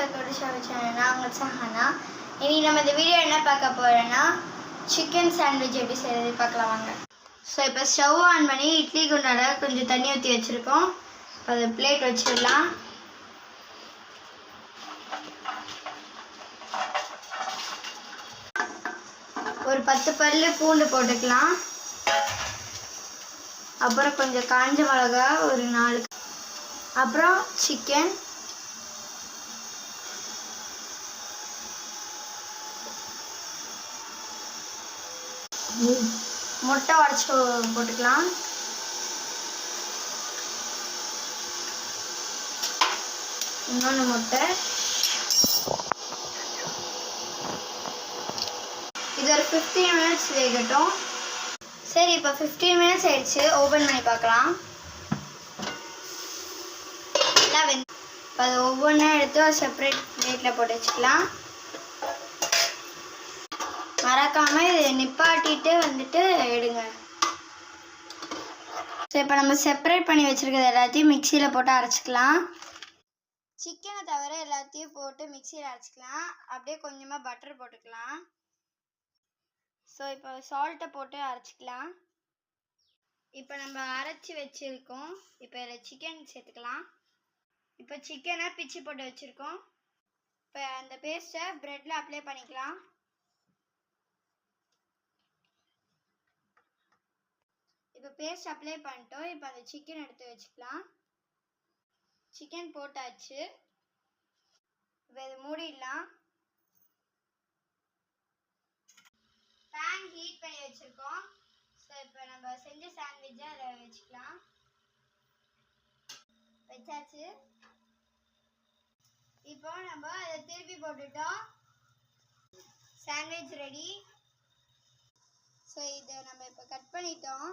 Channel நான் உங்கள் சஹானா. இன்னைக்கு நம்ம இந்த வீடியோ என்ன பார்க்க போகிறோன்னா சிக்கன் சாண்ட்விச் எப்படி செய்கிறது பார்க்கலாம் வாங்க. ஸோ இப்போ ஸ்டவ் ஆன் பண்ணி இட்லி குண்டால கொஞ்சம் தண்ணி ஊற்றி வச்சுருக்கோம். இப்போ அது பிளேட் வச்சிடலாம். ஒரு 10 பல்லு பூண்டு போட்டுக்கலாம். அப்புறம் கொஞ்சம் காஞ்ச மிளகா ஒரு 4, அப்புறம் சிக்கன், முட்டை உடச்சி போட்டுக்கலாம். இன்னொன்று முட்டை. இது ஒரு 15 மினிட்ஸ் வேகட்டும். சரி, இப்போ 15 மினிட்ஸ் ஆயிடுச்சு. ஓப்பன் பண்ணி பார்க்கலாம். நல்லா இப்போ அது ஒவ்வொன்றா எடுத்து ஒரு செப்பரேட் பிளேட்டில் போட்டு வச்சுக்கலாம். மறக்காமல் இது நிப்பாட்டிட்டு வந்துட்டு எடுங்க. ஸோ இப்போ நம்ம செப்பரேட் பண்ணி வச்சுருக்கிறது எல்லாத்தையும் மிக்சியில் போட்டு அரைச்சிக்கலாம். சிக்கனை தவிர எல்லாத்தையும் போட்டு மிக்சியில் அரைச்சிக்கலாம். அப்படியே கொஞ்சமாக பட்டர் போட்டுக்கலாம். ஸோ இப்போ சால்ட்டை போட்டு அரைச்சிக்கலாம். இப்போ நம்ம அரைச்சி வச்சுருக்கோம். இப்போ இதில் சிக்கன் சேர்த்துக்கலாம். இப்போ சிக்கனை பிச்சு போட்டு வச்சுருக்கோம். இப்போ அந்த பேஸ்ட்டை ப்ரெட்டில் அப்ளை பண்ணிக்கலாம். இப்போ பேஸ்ட் அப்ளை பண்ணிட்டோம். இப்போ அந்த சிக்கன் எடுத்து வச்சுக்கலாம். சிக்கன் போட்டாச்சு. இப்போ இதை மூடிடலாம். பேன் ஹீட் பண்ணி வச்சுருக்கோம். ஸோ இப்போ நம்ம செஞ்ச சாண்ட்விட்சை அதை வச்சுக்கலாம். வச்சாச்சு. இப்போ நம்ம அதை திருப்பி போட்டுட்டோம். Sandwich ready. ஸோ இதை நம்ம இப்போ கட் பண்ணிட்டோம்.